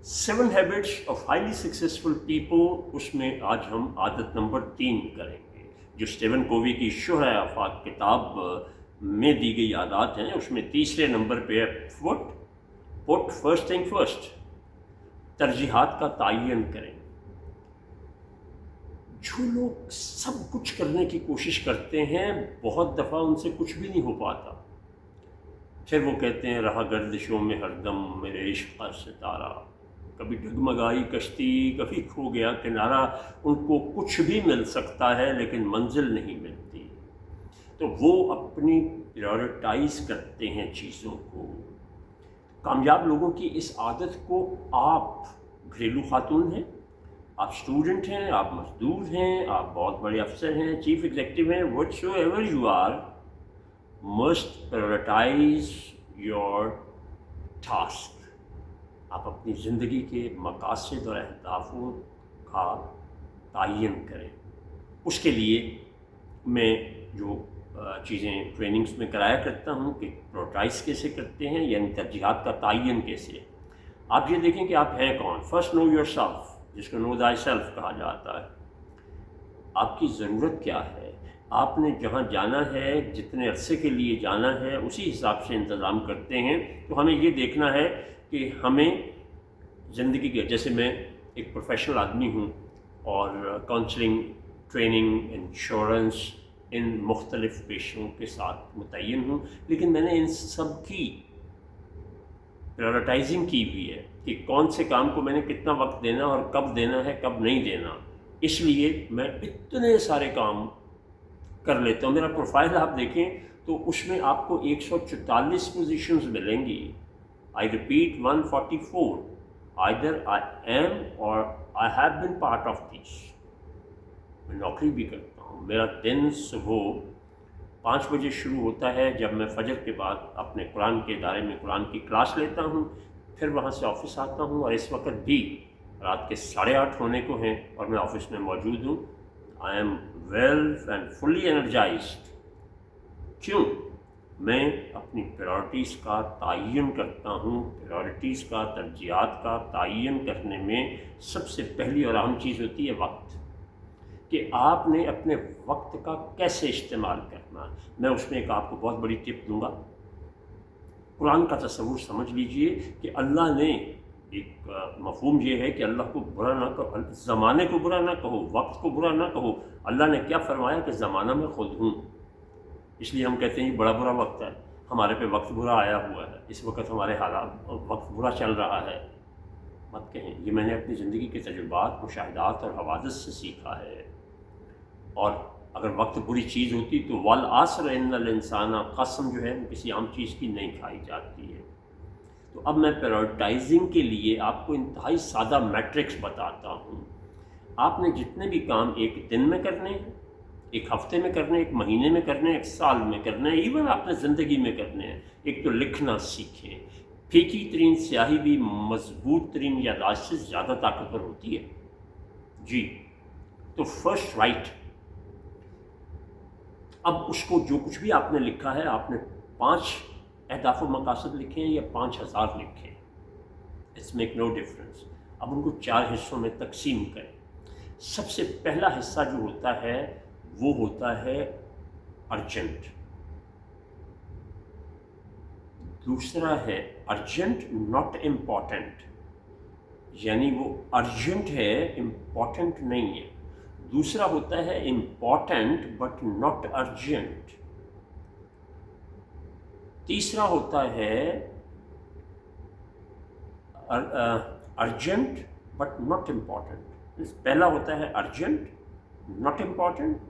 7 habits of highly successful people, उसमें आज हम आदत नंबर 3 करेंगे, जो स्टीवन कोवी की शुहरा आफाक किताब में दी गई आदत हैं। उसमें तीसरे नंबर पे है पुट फर्स्ट थिंग फर्स्ट, तरजीहात का तयन करें। जो लोग सब कुछ करने की कोशिश करते हैं, बहुत दफ़ा उनसे कुछ भी नहीं हो पाता। फिर वो कहते हैं रहा गर्दिशों में हरदम मेरे इश्क का सितारा, कभी डगमगाई कश्ती, कभी खो गया किनारा। उनको कुछ भी मिल सकता है लेकिन मंजिल नहीं मिलती, तो वो अपनी प्रायोरिटाइज करते हैं चीज़ों को। कामयाब लोगों की इस आदत को, आप घरेलू खातून हैं, आप स्टूडेंट हैं, आप मजदूर हैं, आप बहुत बड़े अफसर हैं, चीफ एग्जीक्यूटिव हैं, whatsoever you are, must prioritise your task. आप अपनी ज़िंदगी के मकासद और अहदाफों का तयन करें। उसके लिए मैं जो चीज़ें ट्रेनिंग्स में कराया करता हूँ कि प्रायोरिटाइज कैसे करते हैं, यानी तरजीहात का तयन कैसे। आप ये देखें कि आप हैं कौन। फर्स्ट नो योर सेल्फ, जिसको नो दाई सेल्फ कहा जाता है। आपकी ज़रूरत क्या है, आपने जहाँ जाना है, जितने अरसे के लिए जाना है, उसी हिसाब से इंतज़ाम करते हैं। तो हमें ये देखना है कि हमें ज़िंदगी के, जैसे मैं एक प्रोफेशनल आदमी हूँ और काउंसलिंग, ट्रेनिंग, इंश्योरेंस, इन मुख्तलिफ़ पेशों के साथ मुतय्यन हूँ, लेकिन मैंने इन सब की प्रायोरिटाइजिंग की हुई है कि कौन से काम को मैंने कितना वक्त देना और कब देना है, कब नहीं देना। इसलिए मैं इतने सारे काम कर लेता हूँ। मेरा प्रोफाइल आप देखें तो उसमें आपको 144 पोजीशंस मिलेंगी। I repeat 144, either I am or I have been part of this. मैं नौकरी भी करता हूँ। मेरा दिन सुबह 5 बजे शुरू होता है, जब मैं फजर के बाद अपने कुरान के इदारे में कुरान की क्लास लेता हूँ। फिर वहाँ से ऑफिस आता हूँ और इस वक्त भी रात के 8:30 होने को हैं और मैं ऑफिस में मौजूद हूँ। I am well and fully energised. क्यों? मैं अपनी प्रायोरिटीज़ का तयन करता हूँ। प्रायोरिटीज़ का, तरजीहात का तयन करने में सबसे पहली और अहम चीज़ होती है वक्त, कि आपने अपने वक्त का कैसे इस्तेमाल करना। मैं उसमें एक आपको बहुत बड़ी टिप दूंगा। कुरान का तस्वुर समझ लीजिए कि अल्लाह ने एक मफहूम ये है कि अल्लाह को बुरा ना कहो, ज़माने को बुरा ना कहो, वक्त को बुरा ना कहो। अल्लाह ने क्या फरमाया कि ज़माना मैं खुद हूँ। इसलिए हम कहते हैं ये बड़ा बुरा वक्त है, हमारे पे वक्त बुरा आया हुआ है, इस वक्त हमारे हालात और वक्त बुरा चल रहा है। मत कहें, ये मैंने अपनी ज़िंदगी के तजुर्बात, मुशाहिदात और हवादिस से सीखा है। और अगर वक्त बुरी चीज़ होती तो वल आसर इन्नल इंसाना, कसम जो है वो किसी आम चीज़ की नहीं खाई जाती है। तो अब मैं प्रायोरिटाइजिंग के लिए आपको इंतहाई सादा मैट्रिक्स बताता हूँ। आपने जितने भी काम एक दिन में करने हैं, एक हफ्ते में करने, एक महीने में करने, एक साल में करने, इवन आपने ज़िंदगी में करने हैं। एक तो लिखना सीखें। फीकी तरीन स्याही भी मजबूत तरीन यादाश्त से ज़्यादा ताकतवर होती है जी। तो फर्स्ट राइट। अब उसको जो कुछ भी आपने लिखा है, आपने 5 अहदाफ व मकासद लिखे हैं या 5000 लिखे, इट्स मेक नो डिफरेंस। अब उनको 4 हिस्सों में तकसीम करें। सबसे पहला हिस्सा जो होता है वो होता है अर्जेंट। दूसरा है अर्जेंट नॉट इम्पॉर्टेंट, यानी वो अर्जेंट है, इम्पॉर्टेंट नहीं है। दूसरा होता है इम्पॉर्टेंट बट नॉट अर्जेंट। तीसरा होता है अर्जेंट बट नॉट इम्पॉर्टेंट। पहला होता है अर्जेंट नॉट इम्पॉर्टेंट,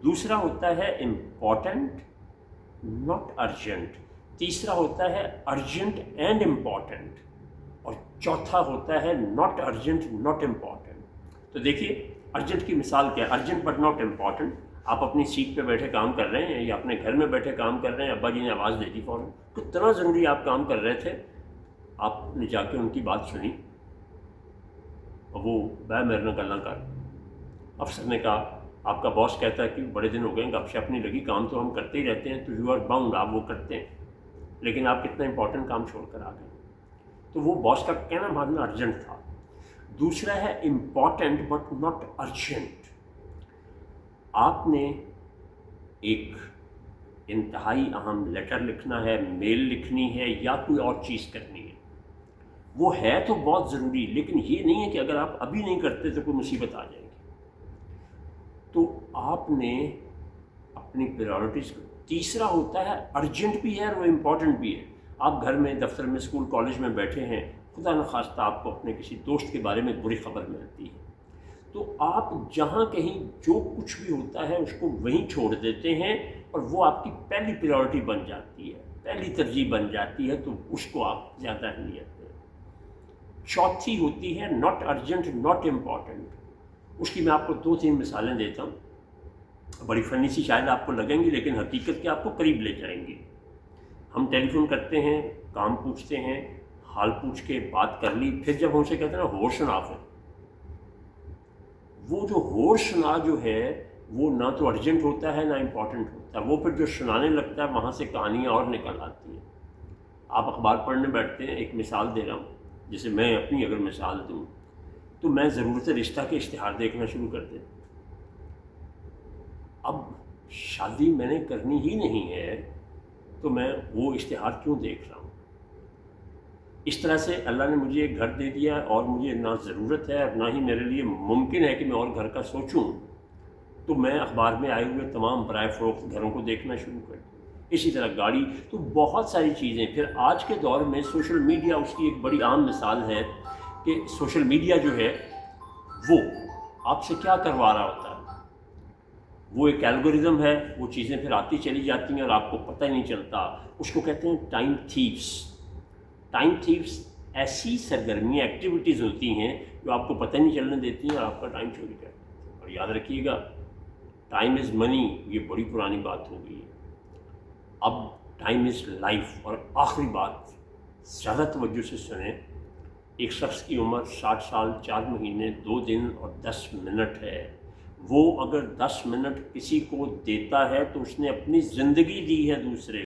दूसरा होता है इम्पॉर्टेंट नॉट अर्जेंट, तीसरा होता है अर्जेंट एंड इम्पॉर्टेंट, और चौथा होता है नॉट अर्जेंट नॉट इम्पॉर्टेंट। तो देखिए अर्जेंट की मिसाल क्या है। अर्जेंट बट नॉट इम्पॉर्टेंट, आप अपनी सीट पे बैठे काम कर रहे हैं या अपने घर में बैठे काम कर रहे हैं, अब्बा जी ने आवाज़ दे दी फ़ौरन, कितना ज़रूरी आप काम कर रहे थे, आपने जाके उनकी बात सुनी और वो बै मेरे न गल्ला कर। अफसर ने कहा, आपका बॉस कहता है कि बड़े दिन हो गए गपशप नहीं लगी, काम तो हम करते ही रहते हैं, तो यू आर बाउंड, आप वो करते हैं, लेकिन आप कितना इंपॉर्टेंट काम छोड़ कर आ गए। تو وہ باس کا کہنا ماننا ارجنٹ تھا. دوسرا ہے امپورٹنٹ بٹ ناٹ ارجنٹ. آپ نے ایک انتہائی اہم لیٹر لکھنا ہے، میل لکھنی ہے یا کوئی اور چیز کرنی ہے، وہ ہے تو بہت ضروری، لیکن یہ نہیں ہے کہ اگر آپ ابھی نہیں کرتے تو کوئی مصیبت آ جائے گی. تو آپ نے اپنی پریورٹیز کو، تیسرا ہوتا ہے ارجنٹ بھی ہے اور وہ امپورٹنٹ بھی ہے. آپ گھر میں، دفتر میں، اسکول، کالج میں بیٹھے ہیں، خدا نخواستہ آپ کو اپنے کسی دوست کے بارے میں بری خبر ملتی ہے، تو آپ جہاں کہیں جو کچھ بھی ہوتا ہے اس کو وہیں چھوڑ دیتے ہیں اور وہ آپ کی پہلی پریورٹی بن جاتی ہے، پہلی ترجیح بن جاتی ہے، تو اس کو آپ زیادہ اہمیت دیں. چوتھی ہوتی ہے ناٹ ارجنٹ ناٹ امپورٹنٹ. اس کی میں آپ کو 2-3 مثالیں دیتا ہوں، بڑی فنی سی شاید آپ کو لگیں گی لیکن حقیقت کے آپ کو قریب لے جائیں گی. ہم ٹیلی فون کرتے ہیں، کام پوچھتے ہیں، حال پوچھ کے بات کر لی، پھر جب ہم سے کہتے ہیں نا ہور سنا، پھر وہ جو ہور سنا جو ہے وہ نہ تو ارجنٹ ہوتا ہے نہ امپورٹنٹ ہوتا ہے، وہ پھر جو سنانے لگتا ہے وہاں سے کہانیاں اور نکل آتی ہیں. آپ اخبار پڑھنے بیٹھتے ہیں، ایک مثال دے رہا ہوں، جیسے میں اپنی اگر مثال دوں تو میں ضرورت رشتہ کے اشتہار دیکھنا شروع کر دیں. اب شادی میں نے کرنی ہی نہیں ہے تو میں وہ اشتہار کیوں دیکھ رہا ہوں؟ اس طرح سے اللہ نے مجھے ایک گھر دے دیا اور مجھے نہ ضرورت ہے اور نہ ہی میرے لیے ممکن ہے کہ میں اور گھر کا سوچوں، تو میں اخبار میں آئے ہوئے تمام برائے فروخت گھروں کو دیکھنا شروع کر دوں. اسی طرح گاڑی، تو بہت ساری چیزیں. پھر آج کے دور میں سوشل میڈیا اس کی ایک بڑی عام مثال ہے کہ سوشل میڈیا جو ہے وہ آپ سے کیا کروا رہا ہوتا ہے. وہ ایک الگورزم ہے، وہ چیزیں پھر آتی چلی جاتی ہیں اور آپ کو پتہ ہی نہیں چلتا. اس کو کہتے ہیں ٹائم تھیفس. ٹائم تھیفس ایسی سرگرمیاں، ایکٹیویٹیز ہوتی ہیں جو آپ کو پتہ نہیں چلنے دیتی ہیں اور آپ کا ٹائم چوری کرتی ہیں. اور یاد رکھیے گا، ٹائم از منی، یہ بڑی پرانی بات ہو گئی ہے. اب ٹائم از لائف. اور آخری بات، زیادہ توجہ سے سنیں. ایک شخص کی عمر 60 سال 4 مہینے 2 دن اور 10 منٹ ہے. وہ اگر 10 منٹ کسی کو دیتا ہے تو اس نے اپنی زندگی دی ہے دوسرے